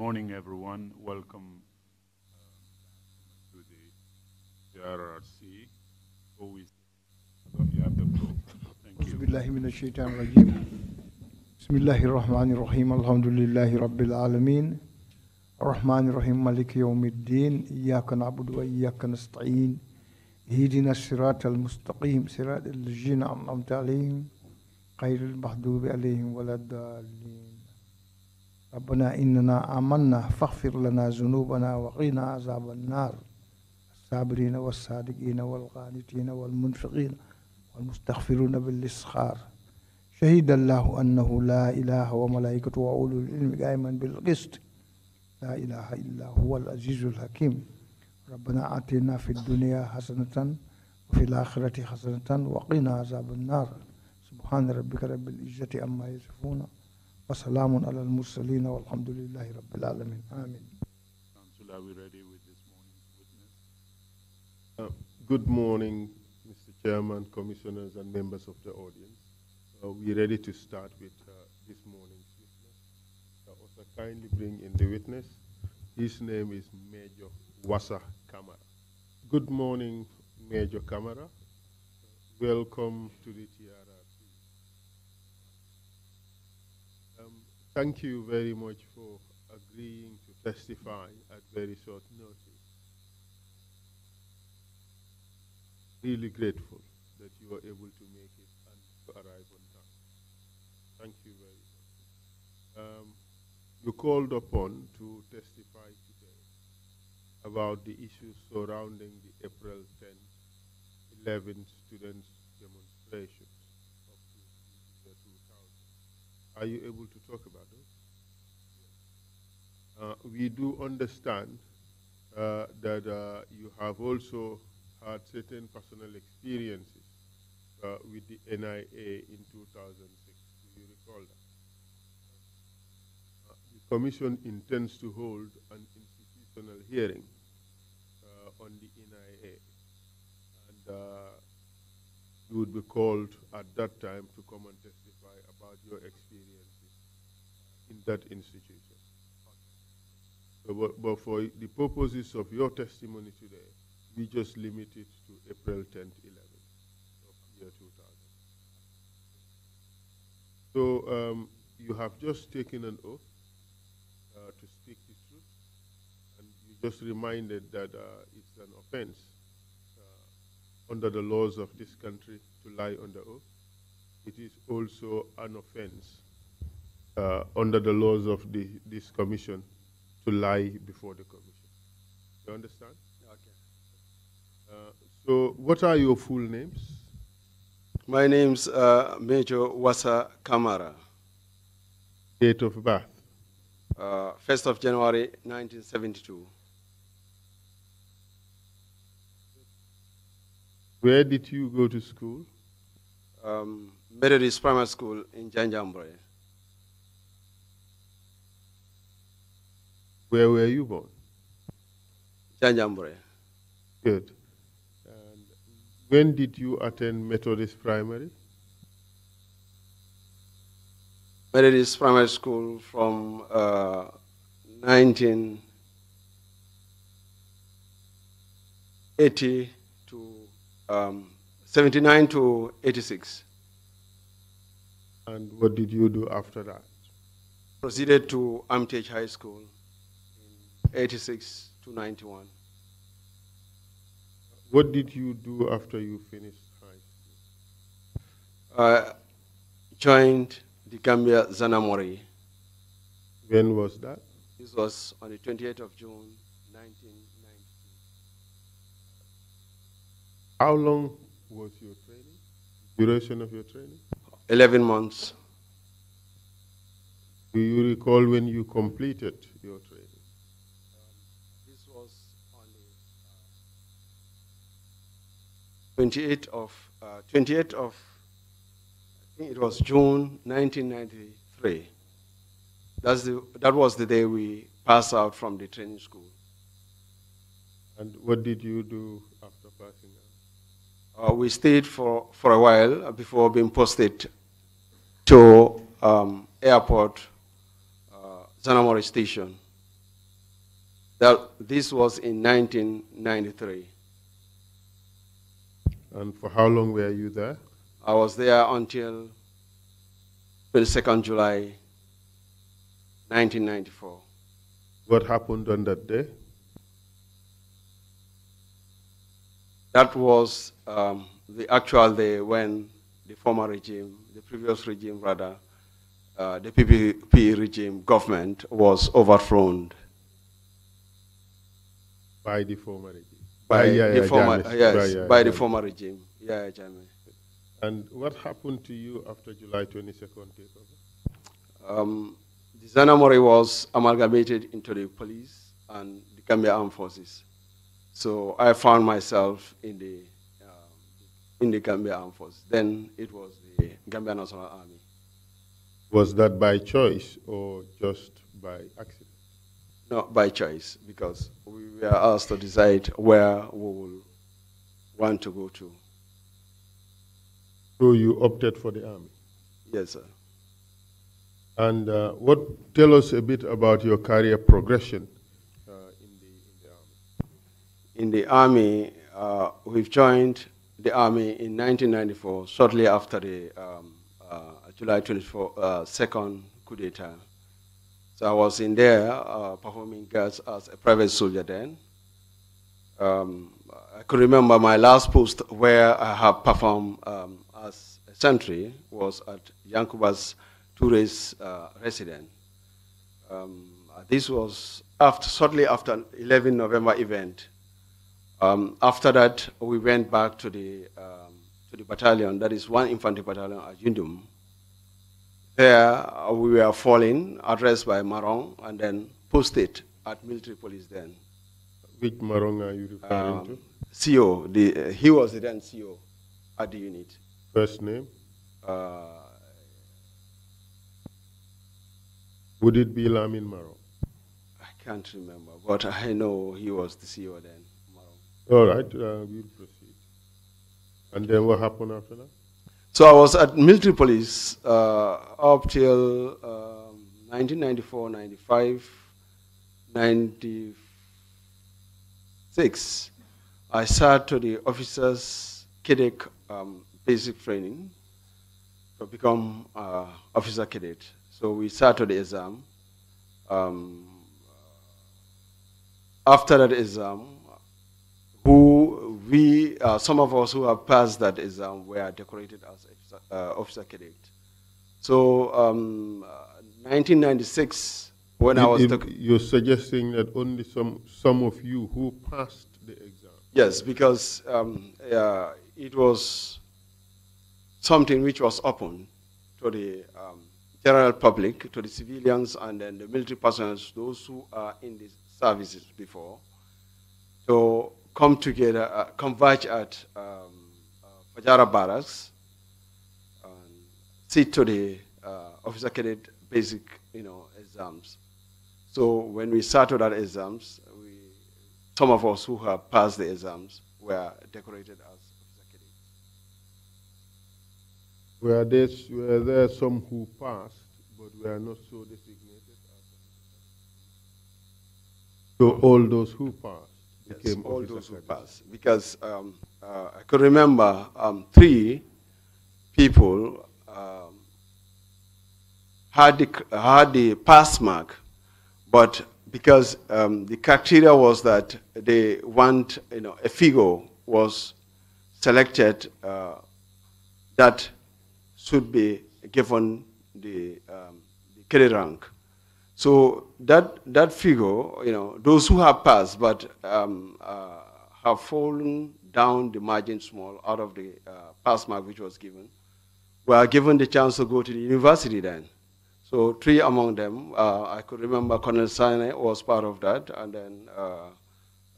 morning, everyone. Welcome to the RRC. Always, you have the floor. Thank you. Bismillahirrahmanirrahim. Alhamdulillahi Rabbil Alameen. Ar-Rahmanir-Rahim. Maliki Yawmiddin. Iyyaka na'budu wa iyyaka nasta'in. Ihdina as-siratal mustaqim. Siratal ladzina an'amta alayhim. Ghayril maghdubi alayhim waladdallin. ربنا إننا آمنا فاغفر لنا ذنوبنا وقنا عذاب النار الصابرين والصادقين والقانتين والمنفقين والمستغفرين بالإسخار شهد الله أنه لا إله وملائكته وأولو العلم قائما بالقسط لا إله إلا هو العزيز الحكيم ربنا آتنا في الدنيا حسنة وفي الآخرة حسنة وقنا عذاب النار سبحان ربك رب العزة عما يصفون وسلام على المرسلين والحمد لله رب العالمين آمين. Council, are we ready with this morning's witness? Good morning, Mr. Chairman, Commissioners, and members of the audience. We're ready to start with this morning's witness. Also, kindly bring in the witness. His name is Major Wassa Camara. Good morning, Major Camara. Welcome to the TRRC. Thank you very much for agreeing to testify at very short notice. Really grateful that you were able to make it and to arrive on time. Thank you very much. You called upon to testify today about the issues surrounding the April 10th, 11th students' demonstration of the year 2000. Are you able to talk about those? We do understand that you have also had certain personal experiences with the NIA in 2006. Do you recall that? The Commission intends to hold an institutional hearing on the NIA, and you would be called at that time to come and testify about your experiences in that institution. So, but for the purposes of your testimony today, we just limit it to April 10th, 11th of year 2000. So you have just taken an oath to speak the truth, and you just reminded that it's an offense under the laws of this country to lie under oath. It is also an offense under the laws of this commission to lie before the commission. You understand? Okay. So what are your full names? My name's Major Wassa Camara. Date of birth? 1st of January, 1972. Where did you go to school? Methodist Primary School in Janjambure. Where were you born? Janjambure. Good. And when did you attend Methodist Primary? Methodist Primary School from 1980 to 79 to 86. And what did you do after that? Proceeded to Armitage High School in 86 to 91. What did you do after you finished high school? Joined the Gambia Zanamori. When was that? This was on the 28th of June, 1990. How long was your training? Duration of your training? 11 months. Do you recall when you completed your training? This was on the 28th of, I think it was June 1993. That was the day we passed out from the training school. And what did you do after passing out? We stayed for a while before being posted to airport, Zanamori station. This was in 1993. And for how long were you there? I was there until 22nd July 1994. What happened on that day? That was the actual day when the former regime, the previous regime rather, the PPP regime government was overthrown. By the former regime? By the former, yes, by the Jammeh. former regime. Yeah, Jammeh. And what happened to you after July 22nd takeover? The Zanamori was amalgamated into the police and the Gambia Armed Forces. So I found myself in the Gambia Armed Forces. Then it was the Gambia National Army. Was that by choice or just by accident? No, by choice, because we were asked to decide where we will want to go to. So you opted for the army? Yes, sir. And tell us a bit about your career progression in the army. In the army, we've joined the army in 1994, shortly after the July 22nd coup d'etat. So I was in there performing guards as a private soldier then. I could remember my last post where I have performed as a sentry was at Yankuba's Toure's residence. This was shortly after 11 November event. After that, we went back to the battalion, that is 1 Infantry Battalion at Yundum. There, we were fallen, addressed by Marong, and then posted at military police then. Which Marong are you referring to? CO, he was the then CO at the unit. First name? Would it be Lamin Marong? I can't remember, but I know he was the CO then, Marong. All right, we'll proceed. And then what happened after that? So I was at military police up till 1994, 95, 96. I sat to the officers' cadet basic training to become officer cadet. So we sat to the exam. After that exam, some of us who have passed that exam were decorated as officer cadet. So 1996, when I was... You're suggesting that only some of you who passed the exam? Yes, because it was something which was open to the general public, to the civilians, and then the military personnel, those who are in the services before, to come together, converge at Fajara Barracks, and sit to the officer cadet basic, exams. So when we started our exams, some of us who have passed the exams were decorated as officer cadets. Were there some who passed, but were not so designated as officer cadets? So all those who passed? Yes, all those who passed. Because I could remember 3 people had the pass mark, but because the criteria was that they want, a figure was selected that should be given the cadet rank. So that figure, those who have passed but have fallen down the margin small out of the pass mark which was given, were given the chance to go to the university then. So 3 among them, I could remember Colonel Sane was part of that, and then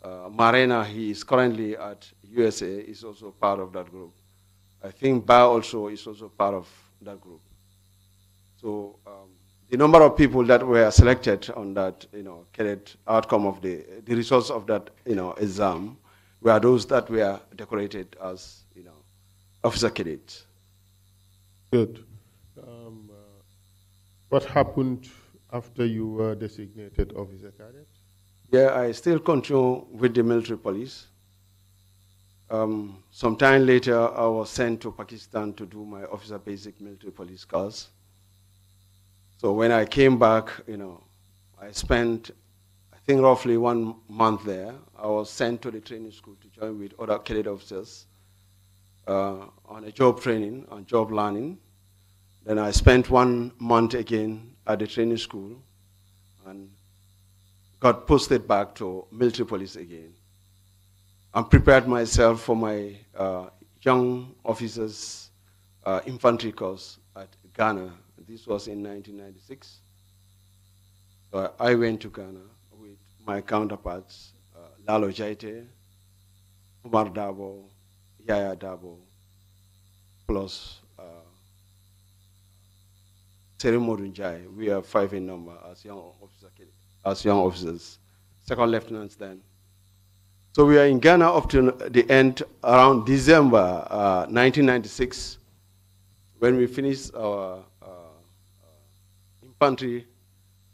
Marena, he is currently at USA, is also part of that group. I think Ba also is also part of that group. So the number of people that were selected on that, cadet outcome of the results of that, exam were those that were decorated as, officer cadets. Good. What happened after you were designated officer cadet? Yeah, I still continue with the military police. Some time later, I was sent to Pakistan to do my officer basic military police course. So when I came back, I spent, I think, roughly 1 month there. I was sent to the training school to join with other cadet officers on a job training, on job learning. Then I spent 1 month again at the training school and got posted back to military police again. I prepared myself for my young officers infantry course at Ghana. This was in 1996. So I went to Ghana with my counterparts, Lalo Jaite, Umar Dabo, Yaya Dabo, plus Serimodun Jai. We are 5 in number as young officers, second lieutenants then. So we are in Ghana up to the end, around December 1996, when we finished our infantry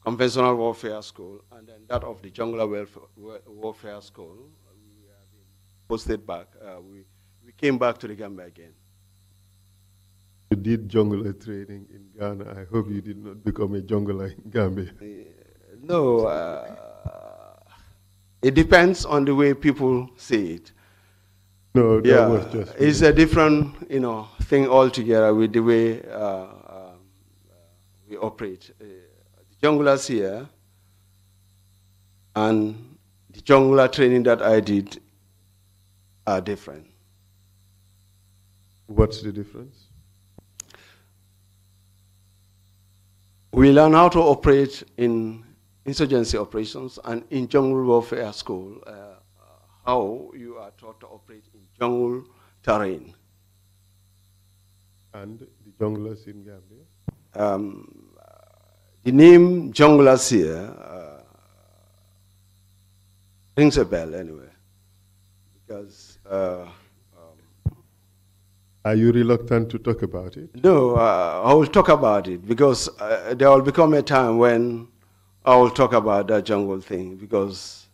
conventional warfare school, and then that of the jungler warfare school. We have been posted back. We came back to the Gambia again. You did jungler training in Ghana. I hope you did not become a jungler in Gambia. No, it depends on the way people see it. No, that was just... It's a different, thing altogether with the way we operate. The junglers here and the jungler training that I did are different. What's the difference? We learn how to operate in insurgency operations, and in jungle warfare school, how you are taught to operate in jungle terrain. And the junglers in Gambia? The name junglers here rings a bell anyway, because are you reluctant to talk about it? No, I will talk about it, because there will become a time when I will talk about that jungle thing, because...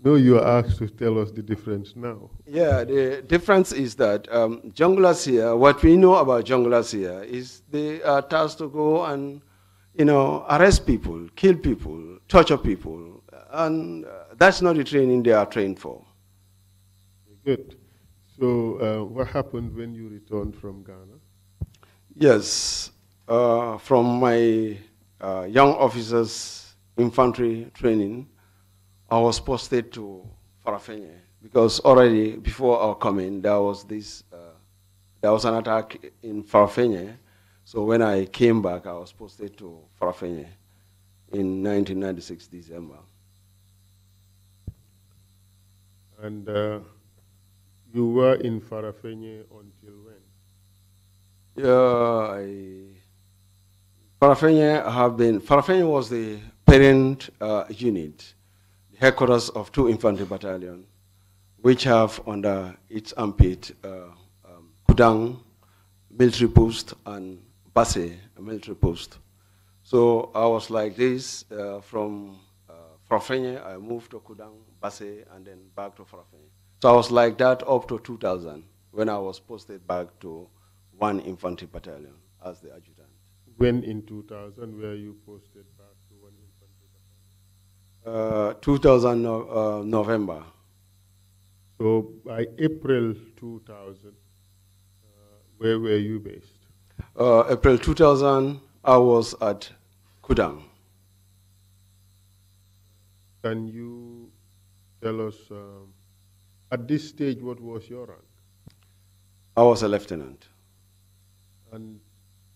No, you are asked to tell us the difference now. Yeah, the difference is that junglers here, what we know about junglers here is they are tasked to go and, arrest people, kill people, torture people, and that's not the training they are trained for. Good. So what happened when you returned from Ghana? Yes, from my young officers' infantry training, I was posted to Farafenye, because already before our coming, there was an attack in Farafenye. So when I came back, I was posted to Farafenye in 1996 December. And you were in Farafenye until when? Farafenye was the parent unit, the headquarters of 2 infantry battalions, which have under its armpit Kudang military post and Basse military post. So I was like this from Farafenye. I moved to Kudang, Basse, and then back to Farafenye. So I was like that up to 2000, when I was posted back to 1 infantry battalion as the adjutant. When in 2000 were you posted back to 1 infantry battalion? 2000 November. So by April 2000, where were you based? April 2000, I was at Kudang. Can you tell us, at this stage, what was your rank? I was a lieutenant. And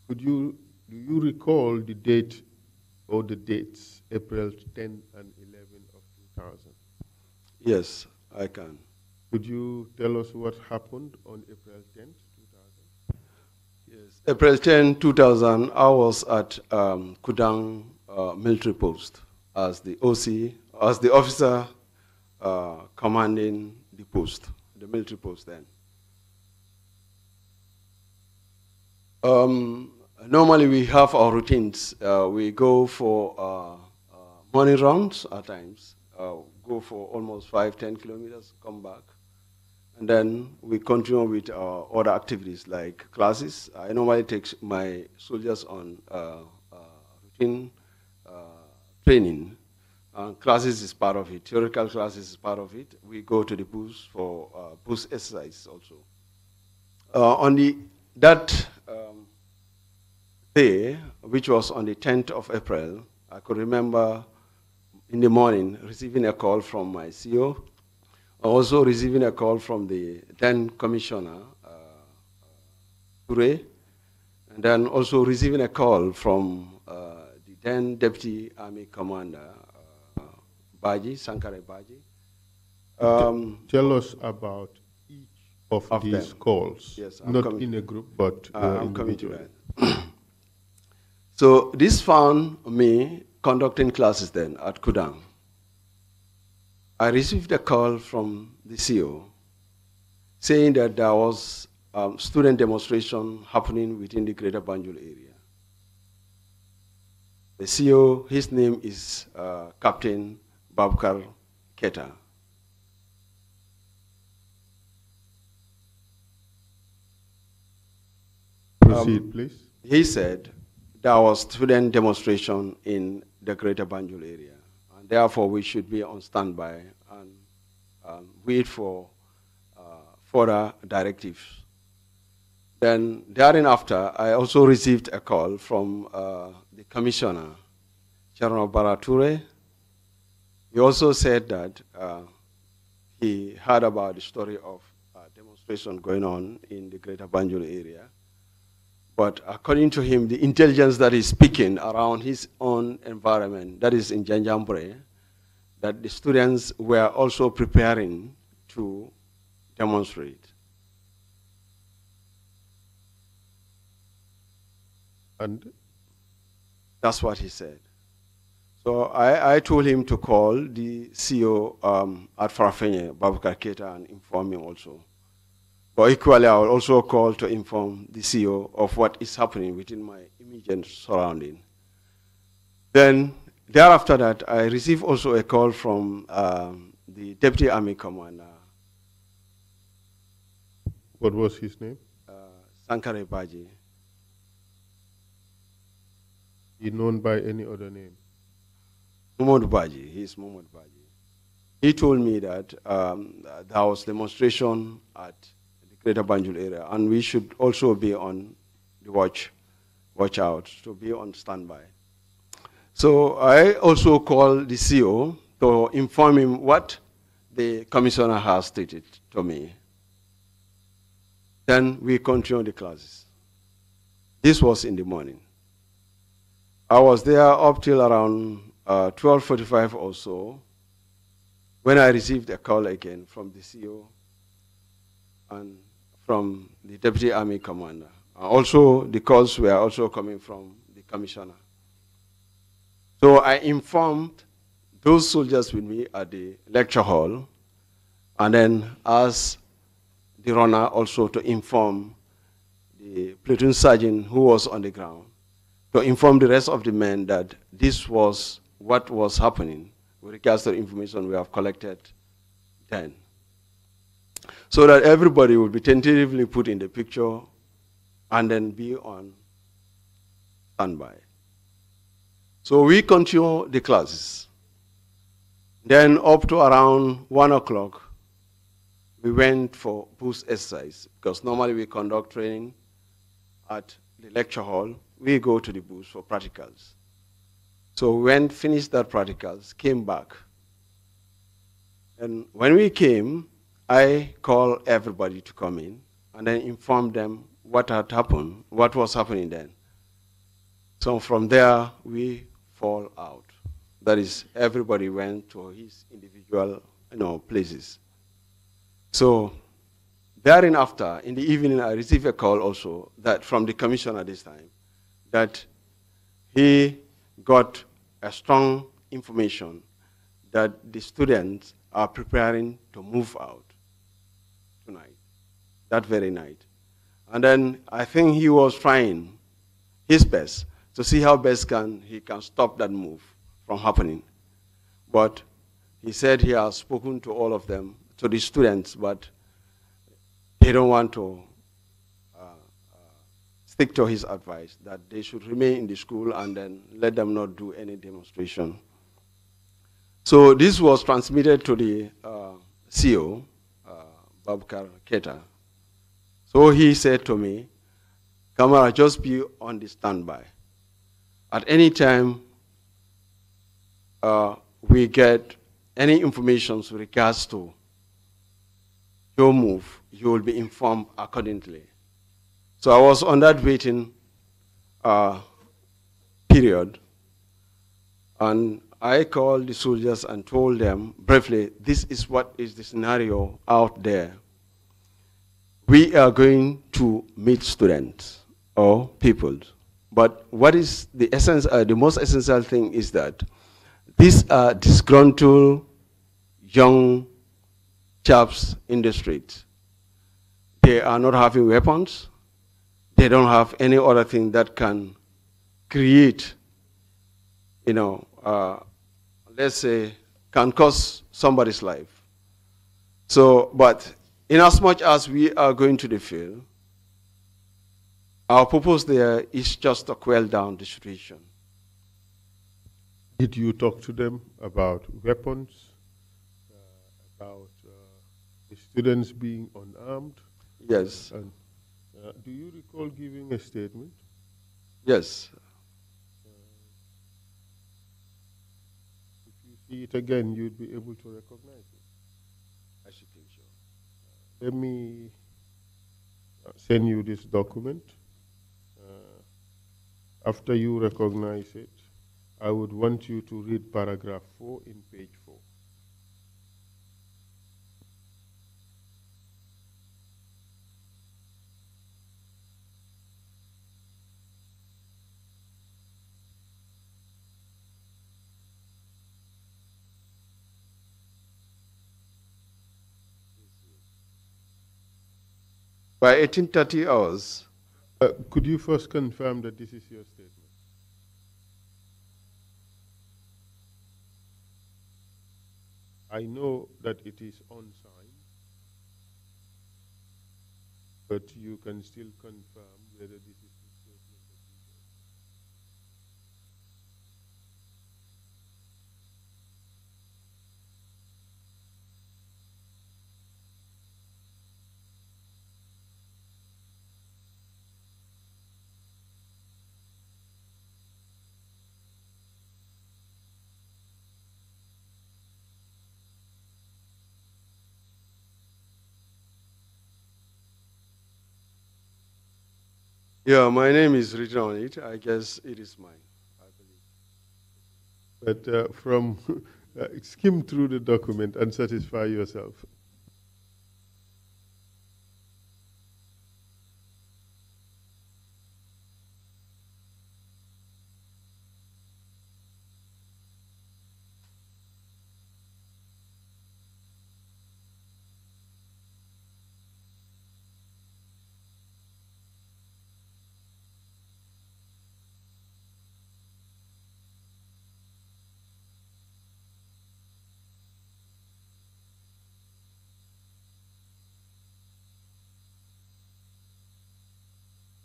do you recall the date or the dates, April 10 and 11 of 2000? Yes, I can. Could you tell us what happened on April 10th, 2000? Yes, April 10, 2000, I was at Kudang military post as the OC, as the officer commanding the post, the military post then. Normally we have our routines. We go for morning rounds at times, go go for almost 5-10 kilometers, come back. And then we continue with our other activities like classes. I normally take my soldiers on routine training. Classes is part of it. Theoretical classes is part of it. We go to the bush for bush exercise also. On that day, which was on the 10th of April, I could remember in the morning receiving a call from my CEO, also receiving a call from the then Commissioner, Ture, and then also receiving a call from the then Deputy Army Commander, Baji, Sankare Baji. Tell us about each of these them. calls. Yes, not in a group, but I'm coming to that. So this found me conducting classes then at Kudang. I received a call from the CEO saying that there was student demonstration happening within the Greater Banjul area. The CEO, his name is Captain Babkar Keta. Proceed, please. He said there was student demonstration in the Greater Banjul area, and therefore we should be on standby and wait for further directives. Then thereafter, I also received a call from the Commissioner, General Barature. He also said that he heard about the story of demonstration going on in the Greater Banjul area. But according to him, the intelligence that is speaking around his own environment, that is in Janjambure, that the students were also preparing to demonstrate. And? That's what he said. So I told him to call the CEO at Farafenye, Babakar Keita, and inform him also. But equally, I will also call to inform the CEO of what is happening within my immediate surrounding. Then, thereafter that, I received also a call from the Deputy Army Commander. What was his name? Sankare Baji. He known by any other name? Mohamed Baji. He's Mohamed Baji. He told me that there was demonstration at Greater Banjul area, and we should also be on the watch out, to be on standby. So I also called the CEO to inform him what the commissioner has stated to me. Then we continued the classes. This was in the morning. I was there up till around 12:45 or so, when I received a call again from the CEO and from the Deputy Army Commander. Also, the calls were also coming from the Commissioner. So I informed those soldiers with me at the lecture hall, and then asked the runner also to inform the platoon sergeant who was on the ground, to inform the rest of the men that this was what was happening with regards to the information we have collected then, so that everybody will be tentatively put in the picture and then be on standby. So we continue the classes. Then up to around 1 o'clock, we went for boost exercise, because normally we conduct training at the lecture hall. We go to the boost for practicals. So we went, finished that practicals, came back. And when we came, I called everybody to come in and then informed them what had happened, what was happening then. So from there, we fall out. That is, everybody went to his individual places. So thereafter, in the evening, I received a call also that from the commissioner this time, that he got a strong information that the students are preparing to move out tonight, that very night. And then I think he was trying his best to see how best he can stop that move from happening. But He said he has spoken to all of them, to the students, but they don't want to stick to his advice that they should remain in the school and then let them not do any demonstration. So this was transmitted to the CEO, Babkar Keta. So he said to me, Camara, just be on the standby. At any time we get any information with regards to your move, you will be informed accordingly. So I was on that waiting period, and I called the soldiers and told them briefly, this is what is the scenario out there. We are going to meet students or people, but what is the essence, the most essential thing is that these are disgruntled young chaps in the streets. They are not having weapons. They don't have any other thing that can create, let's say, can cost somebody's life. So, but in as much as we are going to the field, our purpose there is just to quell down the situation. Did you talk to them about weapons, about the students being unarmed? Yes. And do you recall giving a statement? Yes. If you see it again, you'd be able to recognize it. I should think so. Let me send you this document. After you recognize it, I would want you to read paragraph 4 in page 4. By 1830 hours. Could you first confirm that this is your statement? I know that it is unsigned, but you can still confirm whether this is the statement that you gave. Yeah, my name is written on it. I guess it is mine, I believe. But from skim through the document and satisfy yourself.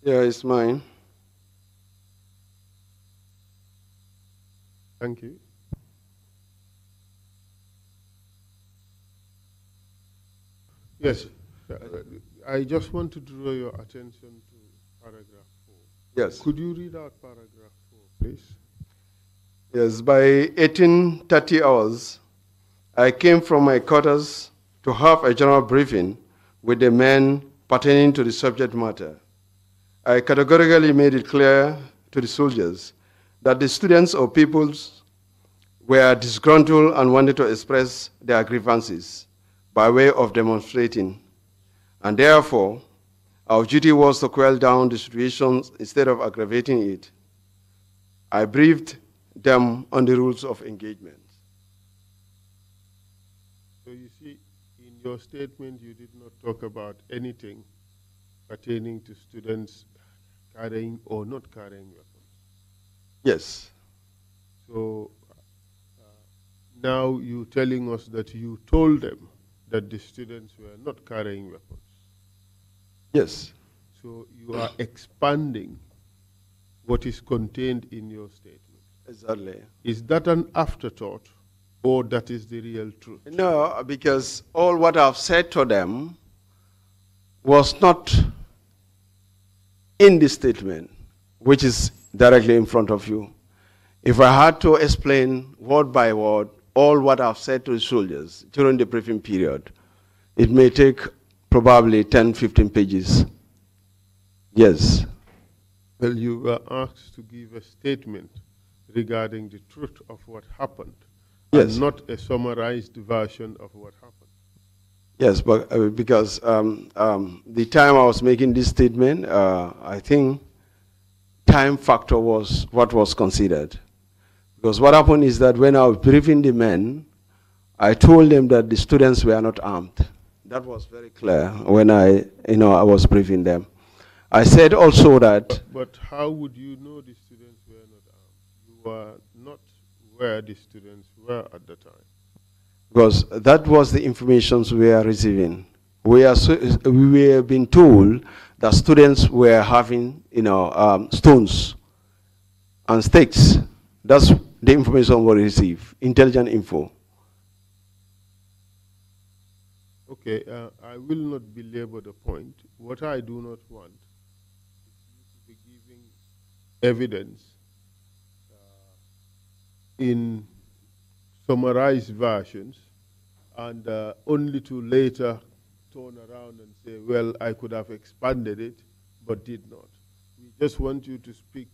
Yeah, it's mine. Thank you. Yes, I just want to draw your attention to paragraph 4. Yes. Could you read out paragraph 4, please? Yes, by 1830 hours, I came from my quarters to have a general briefing with the men pertaining to the subject matter. I categorically made it clear to the soldiers that the students or peoples were disgruntled and wanted to express their grievances by way of demonstrating. And therefore, our duty was to quell down the situation instead of aggravating it. I briefed them on the rules of engagement. So you see, in your statement, you did not talk about anything pertaining to students carrying or not carrying weapons. Yes. So now you're telling us that you told them that the students were not carrying weapons. Yes. So you are expanding what is contained in your statement. Exactly. Is that an afterthought, or that is the real truth? No, because all what I've said to them was not in the statement, which is directly in front of you. If I had to explain word by word all what I've said to the soldiers during the briefing period, it may take probably 10, 15 pages. Yes. Well, you were asked to give a statement regarding the truth of what happened, yes, and not a summarized version of what happened. Yes, but because the time I was making this statement, I think time factor was what was considered. Because what happened is that when I was briefing the men, I told them that the students were not armed. That was very clear when I was briefing them. I said also that... But how would you know the students were not armed? You were not where the students were at the time. Because that was the information we were receiving. We were being told that students were having, stones and sticks. That's the information we received, intelligent info. Okay, I will not belabor the point. What I do not want is you to be giving evidence in summarized versions, and only to later turn around and say, well, I could have expanded it, but did not. We just want you to speak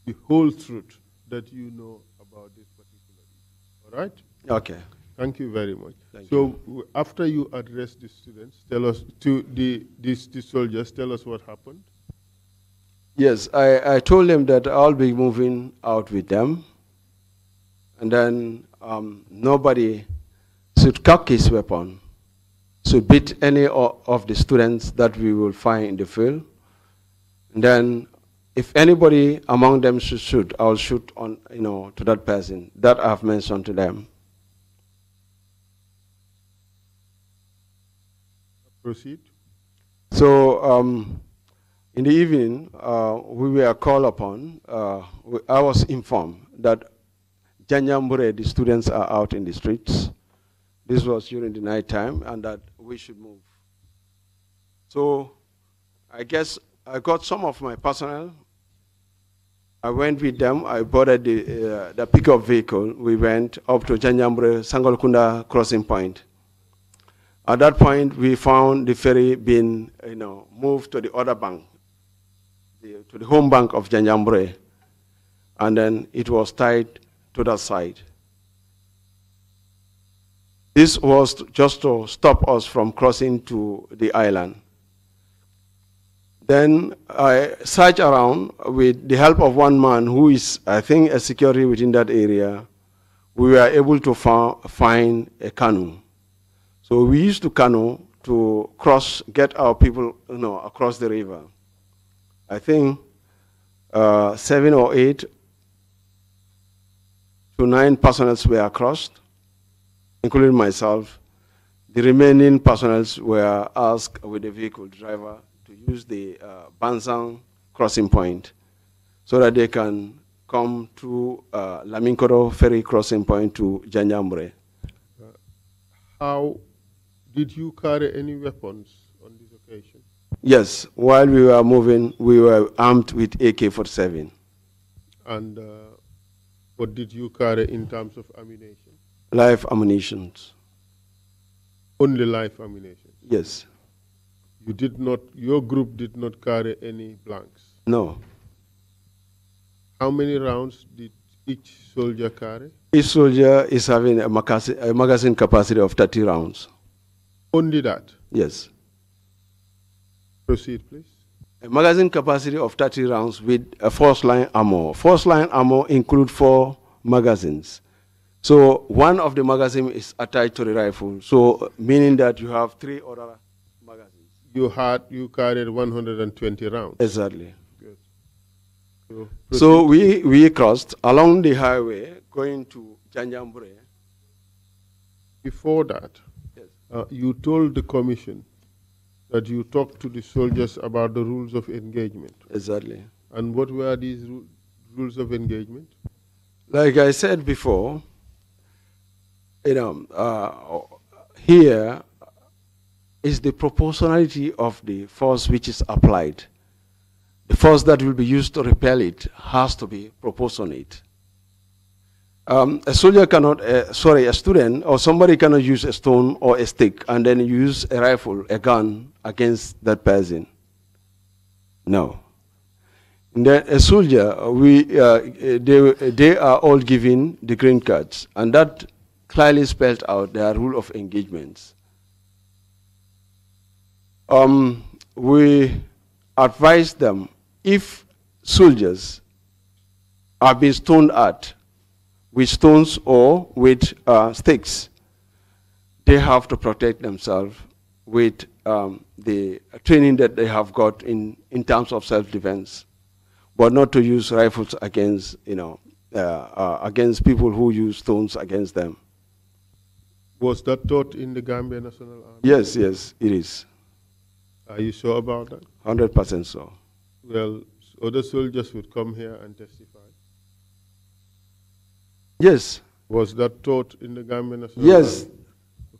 the whole truth that you know about this particular issue. All right? Okay. Thank you very much. Thank you. After you address the students, tell us, the soldiers, tell us what happened. Yes, I told them that I'll be moving out with them, and then nobody should cock his weapon, should beat any of the students that we will find in the field. And then if anybody among them should shoot, I'll shoot on, to that person. That I've mentioned to them. Proceed. So in the evening, we were called upon. I was informed that Janyambure, the students are out in the streets. This was during the night time, and that we should move. So I guess I got some of my personnel. I went with them. I boarded the pickup vehicle. We went up to Janyambure Sangolkunda crossing point. At that point, we found the ferry being, moved to the other bank, to the home bank of Janyambure, and then it was tied to that side. This was just to stop us from crossing to the island. Then I searched around with the help of one man who is, I think, a security within that area. We were able to find a canoe. So we used to canoe to get our people, across the river. I think 7 or 8 to 9 personnel were crossed, including myself. The remaining personnel were asked with the vehicle driver to use the Bansang crossing point so that they can come to Laminkoro ferry crossing point to Janyambure. How did you carry any weapons on this occasion? Yes, while we were moving, we were armed with AK-47. And what did you carry in terms of ammunition? Live ammunition. Only live ammunition? Yes. You did not, your group did not carry any blanks? No. How many rounds did each soldier carry? Each soldier is having a magazine capacity of 30 rounds. Only that? Yes. Proceed, please. A magazine capacity of 30 rounds with a force-line ammo. Force-line ammo includes 4 magazines. So one of the magazines is attached to the rifle, so meaning that you have 3 other magazines. You carried 120 rounds? Exactly. Good. So we crossed along the highway going to Janjambure. Before that, Yes. you told the commission that you talked to the soldiers about the rules of engagement. Exactly. And what were these rules of engagement? Like I said before, here is the proportionality of the force which is applied. The force that will be used to repel it has to be proportionate. A soldier cannot, a student or somebody cannot use a stone or a stick and then use a rifle, a gun against that person. No. And then a soldier, they are all given the green cards, and that clearly spelled out their rule of engagements. We advise them, if soldiers are being stoned at with stones or with sticks, they have to protect themselves with the training that they have got in terms of self-defense, but not to use rifles against, against people who use stones against them. Was that taught in the Gambia National Army? Yes, yes, it is. Are you sure about that? 100% so. Well, other soldiers would come here and testify. Yes. Was that taught in the Gambia National Yes, Army?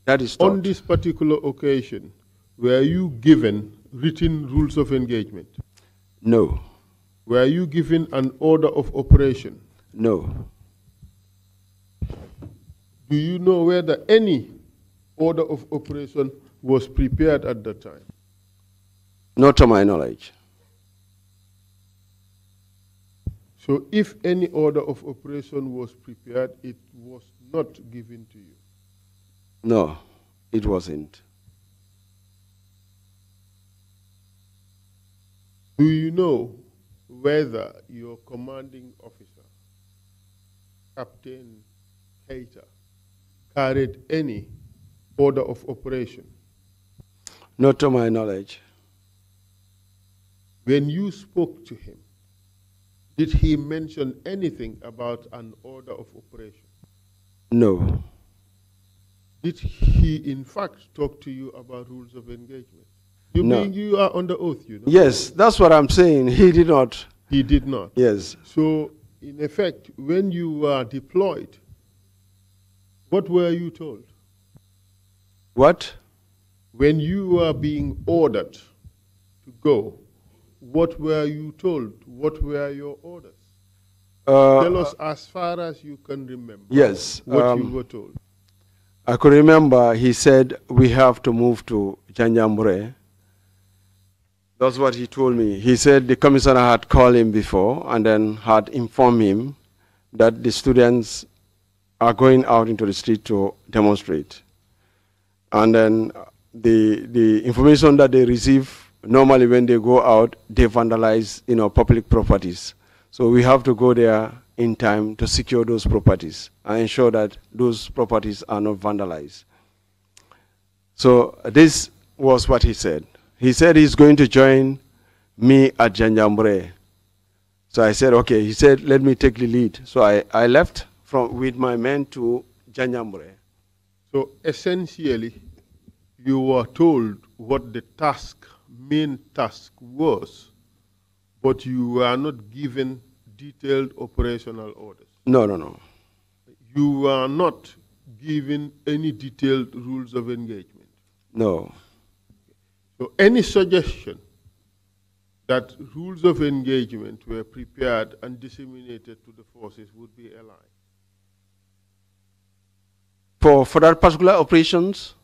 that is taught. On this particular occasion, were you given written rules of engagement? No. Were you given an order of operation? No. Do you know whether any order of operation was prepared at that time? Not to my knowledge. So if any order of operation was prepared, it was not given to you? No, it wasn't. Do you know whether your commanding officer, Captain Keita, carried any order of operation? Not to my knowledge. When you spoke to him, did he mention anything about an order of operation? No. Did he, in fact, talk to you about rules of engagement? You No. mean you are under oath, you know? Yes, that's what I'm saying. He did not. He did not. Yes. So, in effect, when you were deployed, what were you told? What? When you were being ordered to go, what were you told? What were your orders? Tell us as far as you can remember. Yes. What you were told. I could remember he said we have to move to Janjambure. That's what he told me. He said the commissioner had called him before and then had informed him that the students are going out into the street to demonstrate. And then the information that they receive, normally when they go out, they vandalize, public properties. So we have to go there in time to secure those properties and ensure that those properties are not vandalized. So this was what he said. He said he's going to join me at Janjambure. So I said, okay. He said, let me take the lead. So I left with my men to Janjambure. So essentially, you were told what the main task was, but you were not given detailed operational orders. No, no, no. You were not given any detailed rules of engagement. No. So any suggestion that rules of engagement were prepared and disseminated to the forces would be a lie. For that particular operations?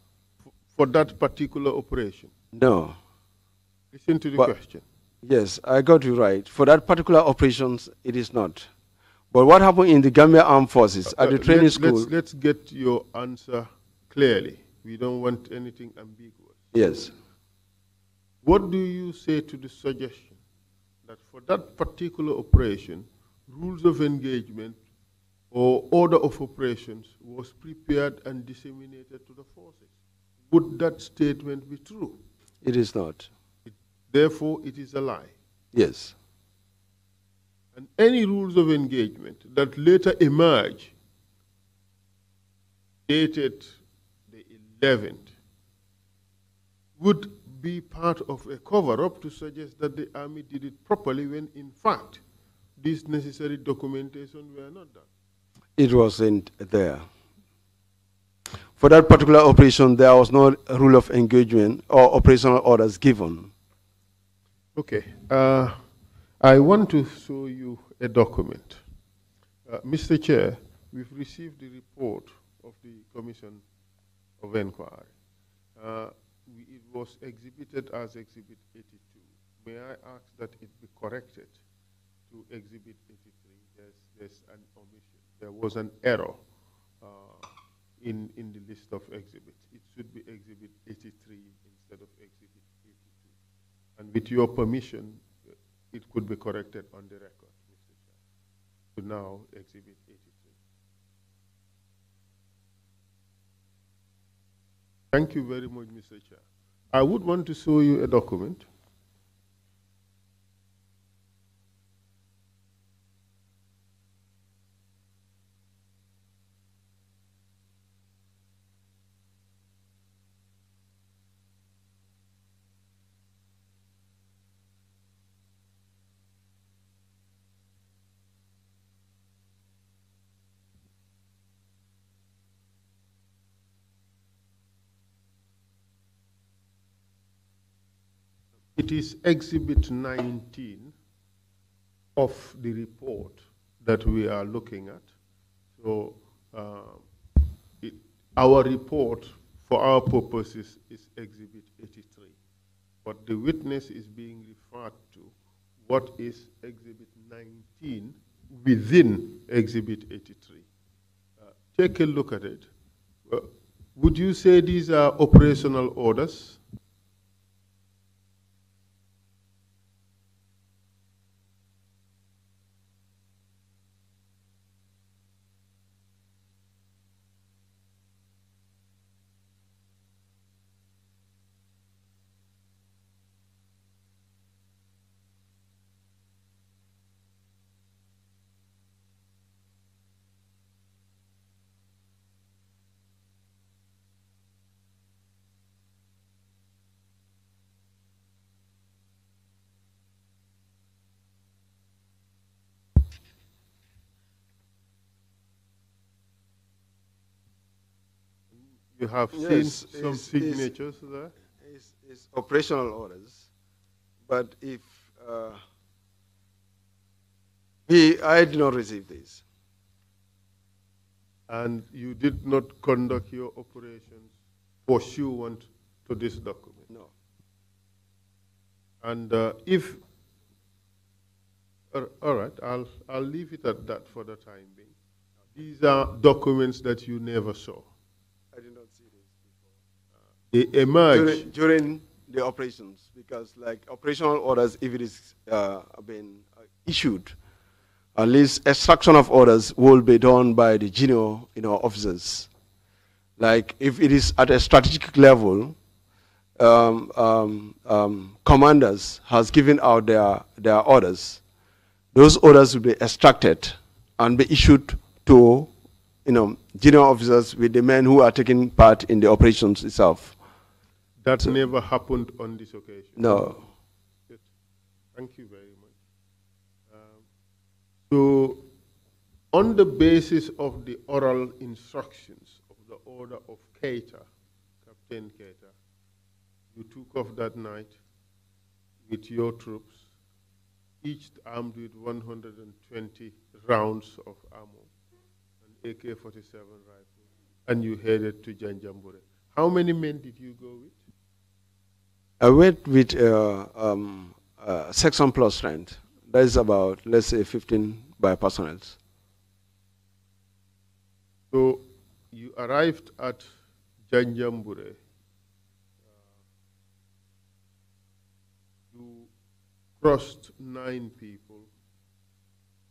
For that particular operation? No. Listen to the question. Yes, I got you right. For that particular operations, it is not. But what happened in the Gambia Armed Forces at the training school? Let's get your answer clearly. We don't want anything ambiguous. Yes. What do you say to the suggestion that for that particular operation, rules of engagement or order of operations was prepared and disseminated to the forces? Would that statement be true? It is not. Therefore, it is a lie. Yes. And any rules of engagement that later emerge, dated 11th would be part of a cover-up to suggest that the army did it properly when, in fact, this necessary documentation were not done? It wasn't there. For that particular operation, there was no rule of engagement or operational orders given. Okay. I want to show you a document. Mr. Chair, we've received the report of the Commission of Inquiry. It was exhibited as Exhibit 82. May I ask that it be corrected to Exhibit 83? There's an omission. There was an error in the list of exhibits. It should be Exhibit 83 instead of Exhibit 82. And with your permission, it could be corrected on the record, Mr. Chair. To now Exhibit 83. Thank you very much, Mr. Chair. I would want to show you a document. It is Exhibit 19 of the report that we are looking at. So our report, for our purposes, is Exhibit 83. But the witness is being referred to what is Exhibit 19 within Exhibit 83. Take a look at it. Would you say these are operational orders? You have seen some signatures there? It's operational orders. But if I did not receive this. And you did not conduct your operations pursuant to this document? No. And all right, I'll leave it at that for the time being. These are documents that you never saw. I did not see this before. They emerged during the operations, because like operational orders, if it is been issued, at least extraction of orders will be done by the junior officers. Like if it is at a strategic level, commanders has given out their orders. Those orders will be extracted and be issued to junior officers with the men who are taking part in the operations itself. That never happened on this occasion? No. Good. Thank you very much. So, on the basis of the oral instructions of the order of Keita, Captain Keita, you took off that night with your troops, each armed with 120 rounds of ammo, an AK-47 rifle, and you headed to Janjambure. How many men did you go with? I went with section plus strength. That is about, let's say, 15 by personnel. So you arrived at Janjambure. You crossed 9 people,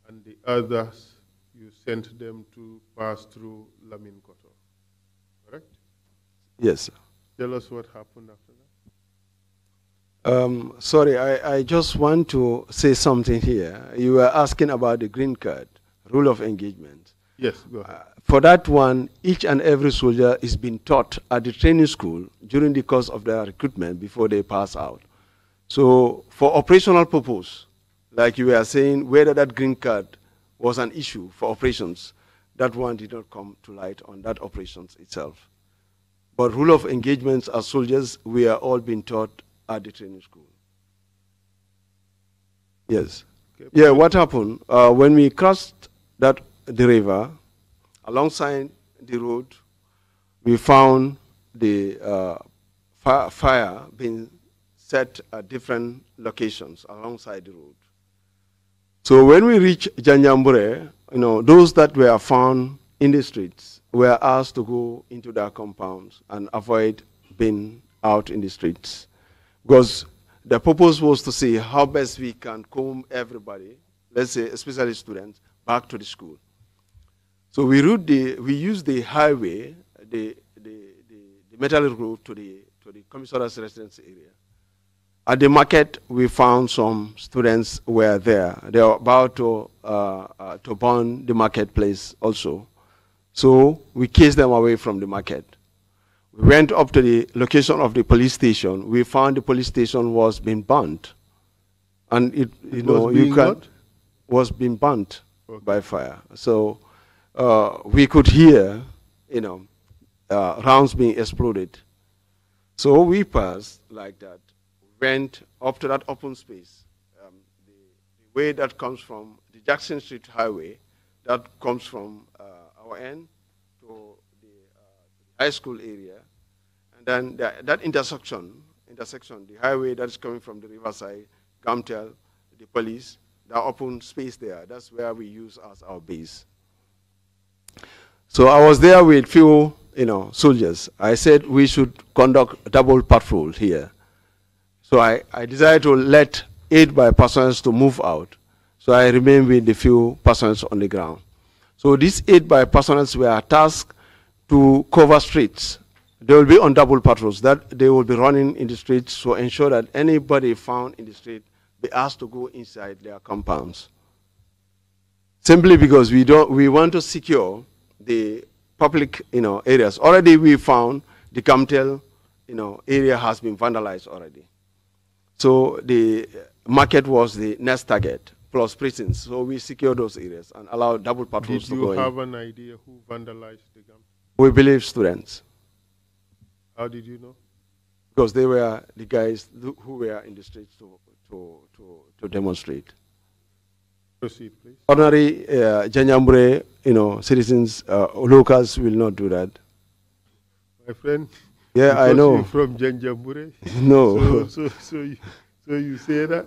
and the others you sent them to pass through Lamin Koto, correct? Yes, sir. Tell us what happened after that. Sorry, I just want to say something here. You were asking about the green card, rule of engagement. Yes, go ahead. for that one, each and every soldier is being taught at the training school during the course of their recruitment before they pass out. So for operational purpose, like you were saying, whether that green card was an issue for operations, that one did not come to light on that operations itself. But rule of engagements as soldiers, we are all being taught at the training school. Yes. Okay. Yeah, what happened? When we crossed the river, alongside the road, we found the fire being set at different locations alongside the road. So when we reached Janjambure, those that were found in the streets were asked to go into their compounds and avoid being out in the streets. Because the purpose was to see how best we can comb everybody, let's say especially students, back to the school. So we used the highway, the metal road to the commissariat's residence area. At the market, we found some students were there. They were about to burn the marketplace also. So we chased them away from the market. We went up to the location of the police station. We found the police station was being burnt. And was being burnt by fire. So we could hear, rounds being exploded. So we passed like that, went up to that open space. The way that comes from the Jackson Street Highway, that comes from our end to the high school area. And then that intersection, the highway that's coming from the riverside, Gamtel, the police, that open space there, that's where we use as our base. So I was there with few, soldiers. I said we should conduct double patrol here. So I decided to let 8 by persons to move out. So I remained with the few persons on the ground. So these 8 by persons were tasked to cover streets. They will be on double patrols, that they will be running in the streets to ensure that anybody found in the street be asked to go inside their compounds. Simply because we want to secure the public, areas. Already we found the Camtel, area has been vandalized already. So the market was the next target, plus prisons. So we secured those areas and allowed double patrols to go in. Did you have an idea who vandalized the Camtel? We believe students. How did you know? Because they were the guys who were in the streets to demonstrate. Proceed, please. Ordinary Janjambure, citizens, locals will not do that. My friend. Yeah, I know. You're from Janjambure. No. So you say that?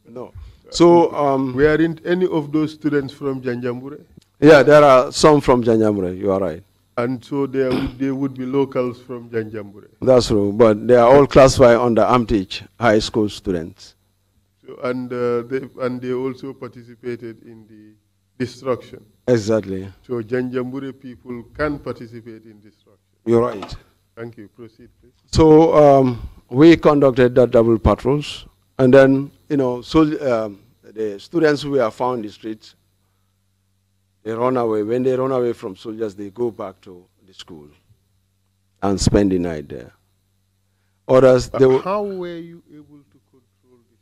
No. So weren't any of those students from Janjambure? Yeah, there are some from Janjambure. You are right. And so they would be locals from Janjambure. That's true, but they are all classified under Amtich high school students. So, and they also participated in the destruction. Exactly. So Janjambure people can participate in destruction. You're right. Thank you. Proceed, please. So we conducted that double patrols, and then the students who were found in the streets, they run away. When they run away from soldiers, they go back to the school and spend the night there. Others, how were you able to control this?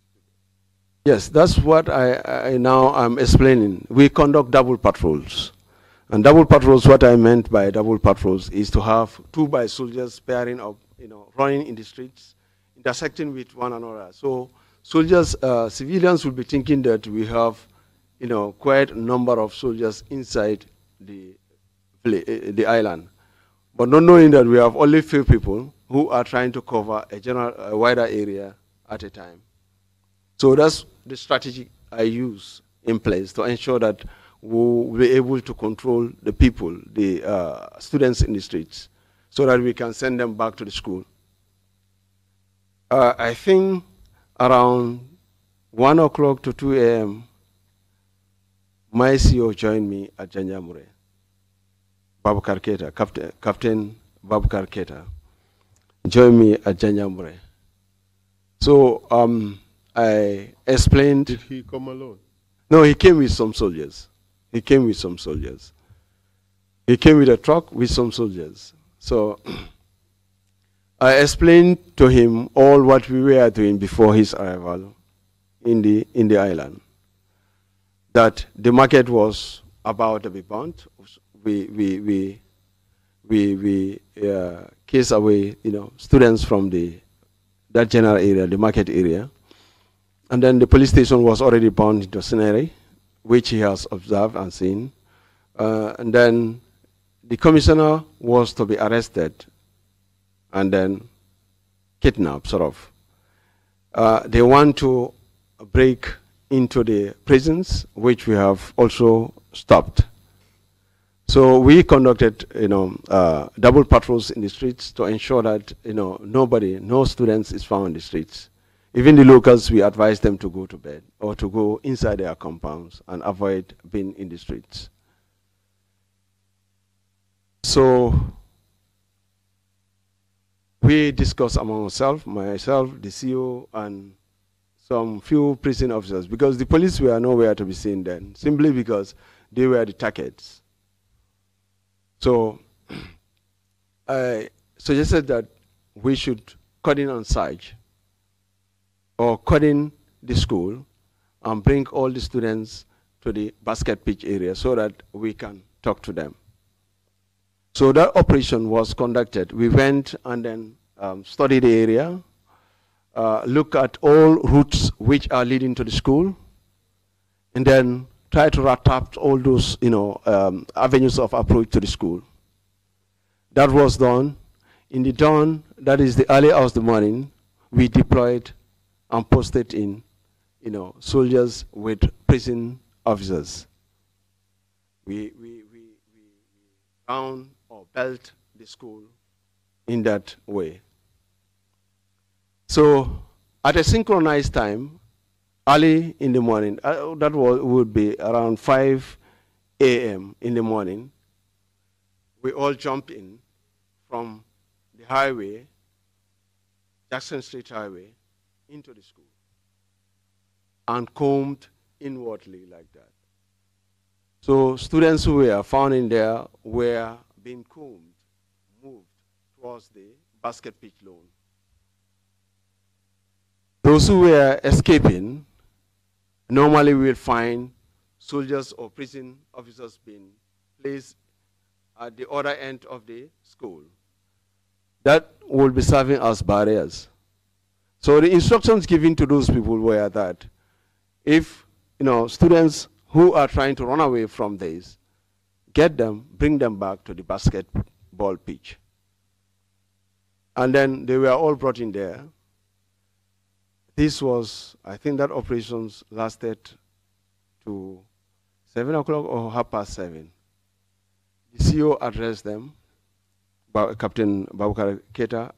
Yes, that's what I now am explaining. We conduct double patrols. And double patrols, what I meant by double patrols is to have 2 by soldiers pairing up, running in the streets, intersecting with one another. So soldiers, civilians will be thinking that we have quite a number of soldiers inside the island, but not knowing that we have only few people who are trying to cover a wider area at a time. So that's the strategy I use in place to ensure that we'll be able to control the people, the students in the streets, so that we can send them back to the school. I think around 1 o'clock to 2 a.m., my CEO joined me at Janjambure. Babukar Keita, Captain Babukar Keita, joined me at Janjambure. So I explained. Did he come alone? No, he came with some soldiers. He came with some soldiers. He came with a truck with some soldiers. So I explained to him all what we were doing before his arrival in the island. That the market was about to be burnt. We case away, students from that general area, the market area. And then the police station was already burned into scenery, which he has observed and seen. And then the commissioner was to be arrested and then kidnapped, sort of. They want to break into the prisons, which we have also stopped. So we conducted, double patrols in the streets to ensure that, no students is found in the streets. Even the locals, we advise them to go to bed or to go inside their compounds and avoid being in the streets. So we discussed among ourselves, myself, the CEO, and some few prison officers, because the police were nowhere to be seen then, simply because they were the targets. So I suggested that we should cut in on Sarge, or cut in the school and bring all the students to the basket pitch area so that we can talk to them. So that operation was conducted. We went and then studied the area, look at all routes which are leading to the school, and then try to rat up all those, avenues of approach to the school. That was done. In the dawn, that is the early hours of the morning, we deployed and posted in, soldiers with prison officers. We bound or belt the school in that way. So at a synchronized time, early in the morning, that would be around 5 a.m. in the morning, we all jumped in from the highway, Jackson Street Highway, into the school and combed inwardly like that. So students who were found in there were being combed, moved towards the basket pitch lawn. Those who were escaping, normally we will find soldiers or prison officers being placed at the other end of the school. That will be serving as barriers. So the instructions given to those people were that if students who are trying to run away from this, get them, bring them back to the basketball pitch. And then they were all brought in there. This was, I think that operations lasted to 7 o'clock or 7:30. The CEO addressed them, Captain Babukar Keita,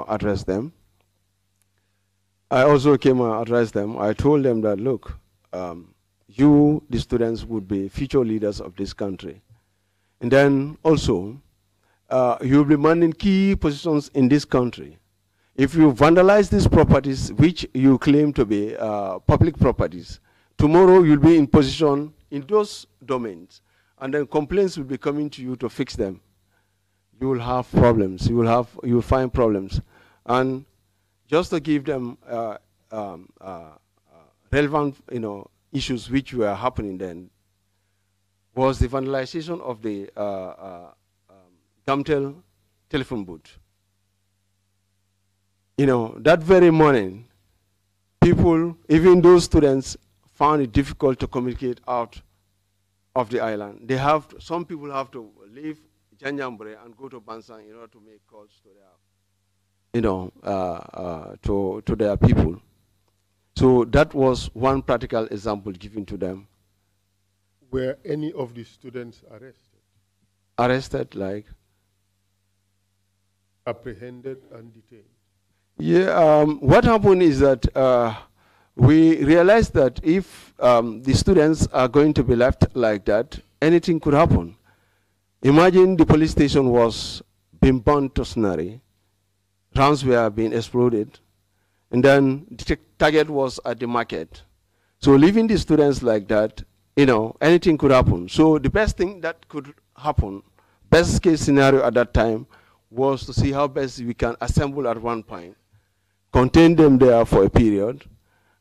addressed them. I also came and addressed them. I told them that, look, you, the students, would be future leaders of this country. And then also, you'll be manning key positions in this country. If you vandalize these properties, which you claim to be public properties, tomorrow you'll be in position in those domains, and then complaints will be coming to you to fix them. You will have problems. You will find problems. And just to give them relevant, issues which were happening then, was the vandalization of the Gamtel telephone booth. That very morning, people, even those students, found it difficult to communicate out of the island. Some people have to leave Janjambre and go to Bansang in order to make calls to their, to their people. So that was one practical example given to them. Were any of the students arrested? Arrested, like? Apprehended and detained? Yeah, what happened is that we realized that if the students are going to be left like that, anything could happen. Imagine the police station was being burned to scenery, rounds were being exploded, and then the target was at the market. So leaving the students like that, anything could happen. So the best thing that could happen, best case scenario at that time was to see how best we can assemble at one point, contain them there for a period,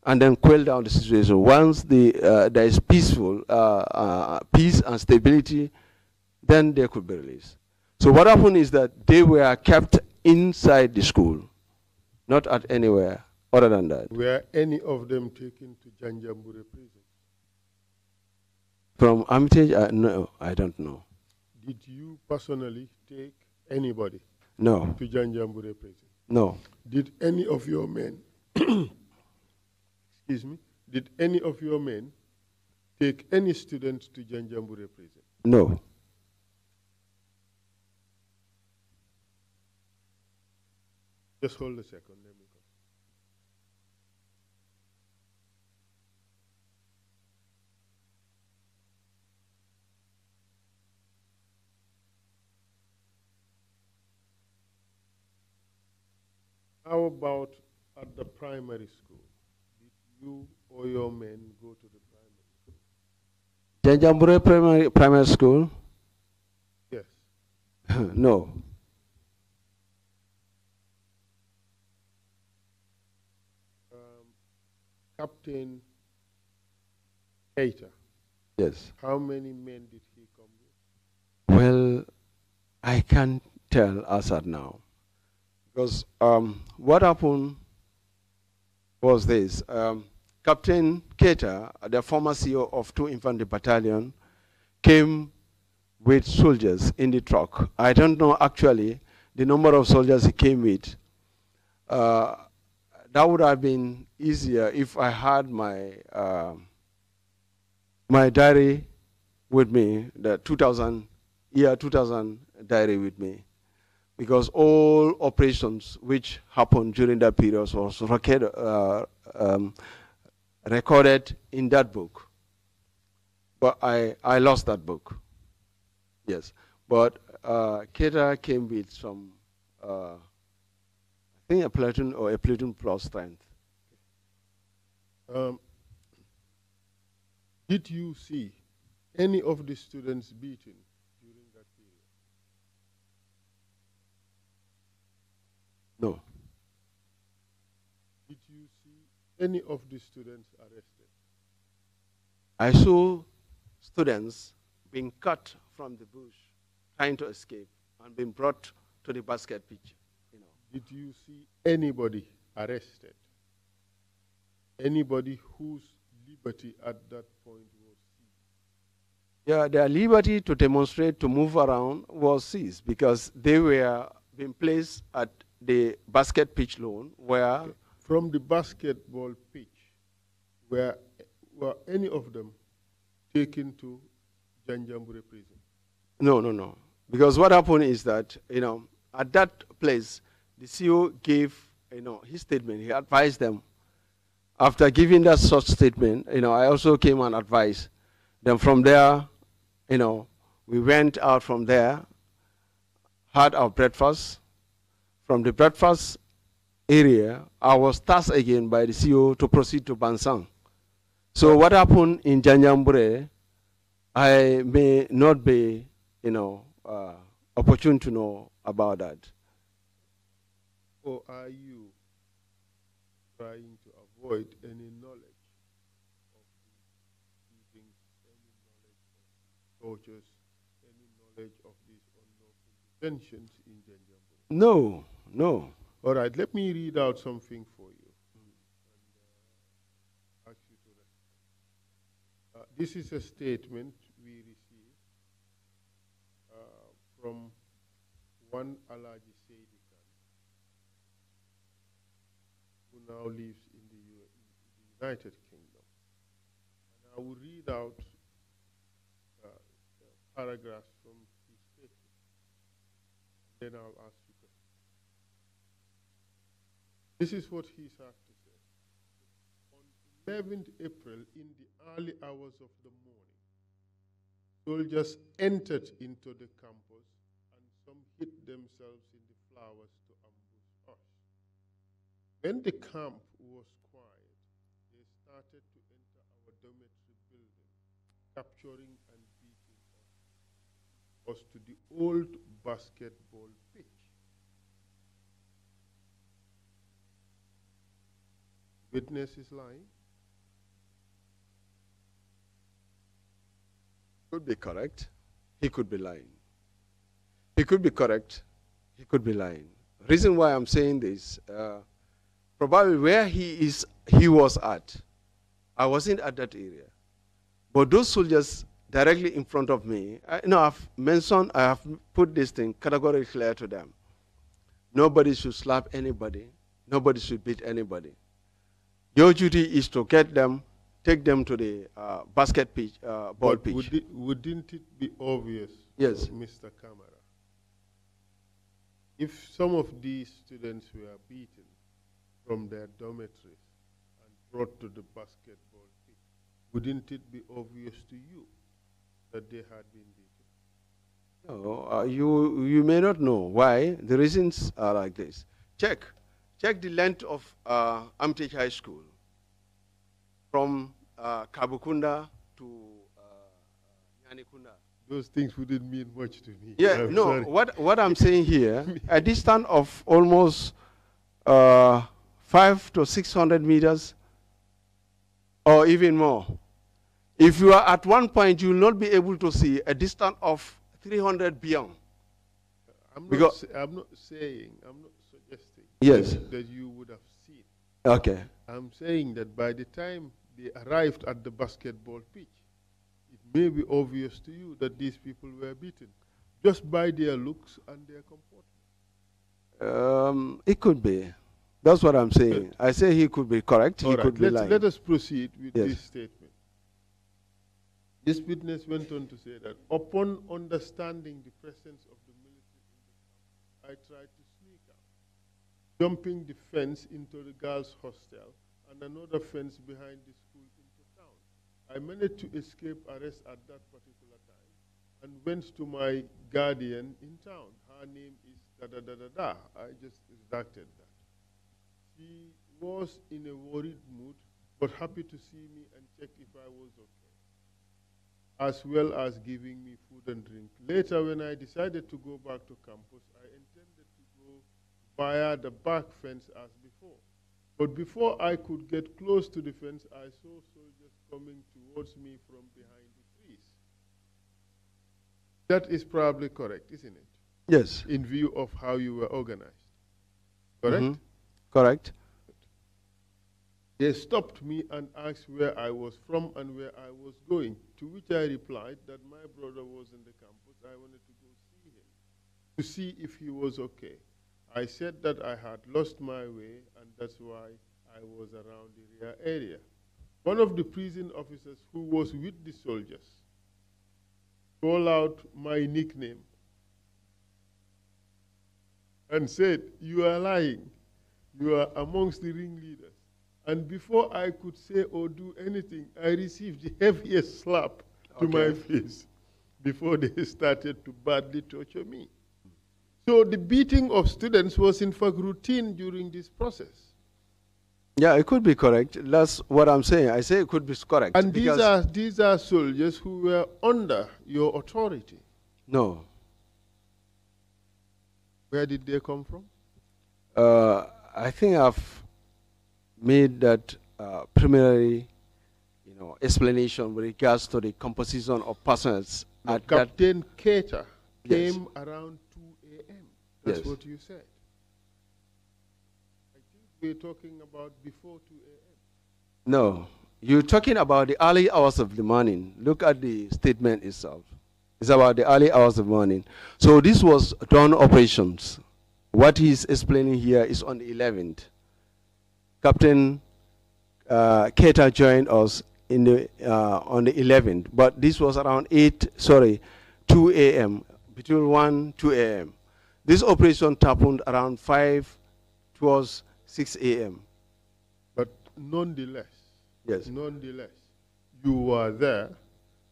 and then quell down the situation. Once there is peace and stability, then they could be released. So what happened is that they were kept inside the school, not at anywhere other than that. Were any of them taken to Janjambure prison? From Armitage, no, I don't know. Did you personally take anybody No. to Janjambure prison? No. Did any of your men, excuse me, did any of your men take any student to Janjambure prison? No. Just hold a second, let me go. How about at the primary school? Did you or your men go to the primary school? Janjambure primary school? Yes. No. Captain Keita. Yes. How many men did he come with? Well, I can't tell as at now. Because what happened was this. Captain Keita, the former CEO of 2 Infantry Battalion, came with soldiers in the truck. I don't know actually the number of soldiers he came with. That would have been easier if I had my my diary with me, the 2000 diary with me, because all operations which happened during that period was recorded in that book. But I lost that book. Yes, but Keita came with some. I think a platoon or a platoon plus strength. Did you see any of the students beaten during that period? No. Did you see any of the students arrested? I saw students being cut from the bush, trying to escape, and being brought to the basket pitch. Did you see anybody arrested? Anybody whose liberty at that point was seized? Yeah, their liberty to demonstrate, to move around was seized because they were being placed at the basket pitch lawn where... Okay. From the basketball pitch, were any of them taken to Janjambure prison? No. Because what happened is that, at that place, the CEO gave, his statement. He advised them. After giving that such statement, I also came and advised. Then from there, we went out from there, had our breakfast. From the breakfast area, I was tasked again by the CEO to proceed to Bansang. So what happened in Janjambure, I may not be, opportune to know about that. Or are you trying to avoid any knowledge of these things, any knowledge of tortures, any knowledge of these unlawful detentions in Janjambure? No. All right, let me read out something for you and ask you to respond. This is a statement we received from one Alaji Seidi Khan, who now lives in the United Kingdom. And I will read out paragraphs from his statement. Then I'll ask you questions. This is what he had to say. On 11th April, in the early hours of the morning, soldiers entered into the campus and some hid themselves in the flowers to ambush us. When the camp was quiet, they started to enter our dormitory building, capturing and beating us. us to the old basketball pitch. Witness is lying. Could be correct. He could be lying. He could be correct. He could be lying. Reason why I'm saying this, probably where he was at, I wasn't at that area. But those soldiers directly in front of me, I've mentioned, I have put this thing categorically clear to them. Nobody should slap anybody. Nobody should beat anybody. Your duty is to get them, take them to the basket pitch, ball pitch. Wouldn't it be obvious, yes, Mr. Camara, if some of these students were beaten from their dormitories and brought to the basketball pitch, wouldn't it be obvious to you that they had been beaten? No, you may not know why. The reasons are like this. Check the length of Amtech High School from Kabukunda to Nyanikunda. Those things wouldn't mean much to me. Yeah, I'm no, sorry. what I'm saying here, a distance of almost 500 to 600 meters or even more. If you are at one point, you will not be able to see a distance of 300 beyond. I'm not suggesting yes, that you would have seen. Okay. I'm saying that by the time they arrived at the basketball pitch, it may be obvious to you that these people were beaten just by their looks and their comportment. It could be. That's what I'm saying. I say he could be correct. He could be lying. Let us proceed with yes, this statement. This witness went on to say that upon understanding the presence of the military in the camp, I tried to sneak out, jumping the fence into the girls' hostel and another fence behind the school into town. I managed to escape arrest at that particular time and went to my guardian in town. Her name is da-da-da-da-da. I just redacted that. She was in a worried mood, but happy to see me and check if I was okay, as well as giving me food and drink. Later, when I decided to go back to campus, I intended to go via the back fence as before. But before I could get close to the fence, I saw soldiers coming towards me from behind the trees. That is probably correct, isn't it? Yes. In view of how you were organized. Correct? Mm-hmm. Correct. They stopped me and asked where I was from and where I was going, to which I replied that my brother was in the campus. I wanted to go see him, to see if he was okay. I said that I had lost my way, and that's why I was around the rear area. One of the prison officers who was with the soldiers called out my nickname and said, "You are lying. You are amongst the ringleaders." And before I could say or do anything, I received the heaviest slap to my face before they started to badly torture me. So the beating of students was in fact routine during this process. Yeah, it could be correct. That's what I'm saying. I say it could be correct. And these are soldiers who were under your authority. No. Where did they come from? I think I've made that preliminary, explanation with regards to the composition of persons. Captain Keita came around 2 a.m. That's yes, what you said. I think we're talking about before 2 a.m. No, you're talking about the early hours of the morning. Look at the statement itself. It's about the early hours of the morning. So this was dawn operations. What he's explaining here is on the 11th. Captain Keita joined us on the 11th, but this was around 2 a.m., between 1 2 a.m. This operation happened around 5 towards 6 a.m. But nonetheless, yes, you were there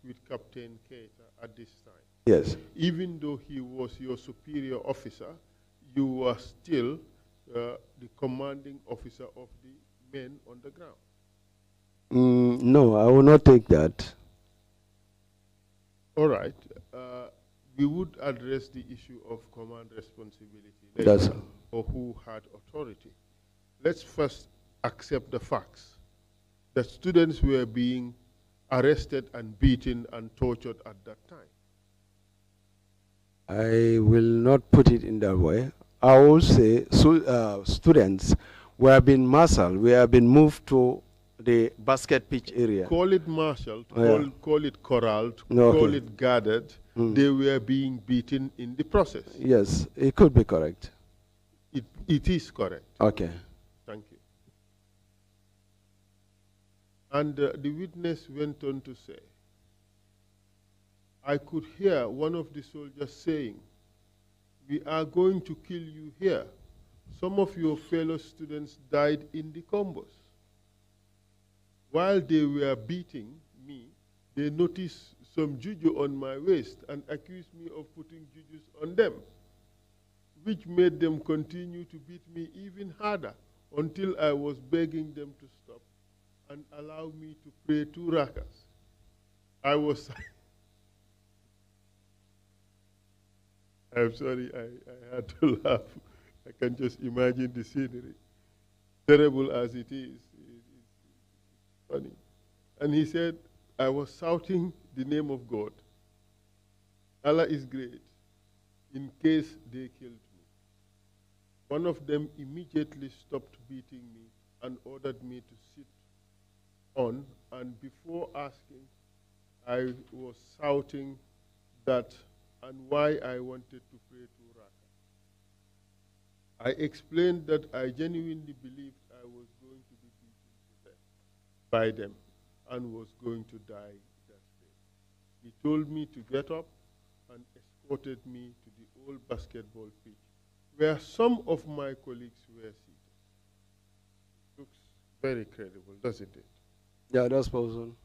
with Captain Keita at this time. Yes. Even though he was your superior officer, you were still the commanding officer of the men on the ground. No, I will not take that. All right. we would address the issue of command responsibility That's later, or who had authority. Let's first accept the facts that students were being arrested and beaten and tortured at that time. I will not put it in that way. I will say students were being marshaled, we have been moved to the basket pitch area. Call it marshaled, Yeah. call it corralled, No, call okay. it gathered. They were being beaten in the process. Yes, it could be correct. It is correct. Okay. Thank you. And the witness went on to say, I could hear one of the soldiers saying, we are going to kill you here. Some of your fellow students died in the combos. While they were beating me, they noticed some juju on my waist and accused me of putting jujus on them, which made them continue to beat me even harder until I was begging them to stop and allow me to pray 2 rakas. I was, I'm sorry, I had to laugh. I can just imagine the scenery. Terrible as it is, it's funny. And he said, I was shouting the name of God. Allah is great, in case they killed me. One of them immediately stopped beating me and ordered me to sit on, and before asking, I was shouting that and why I wanted to pray 2 rakas. I explained that I genuinely believed I was going to be beaten to death by them and was going to die that day. He told me to get up and escorted me to the old basketball pitch where some of my colleagues were seated. It looks very credible, doesn't it? Yeah, that's possible.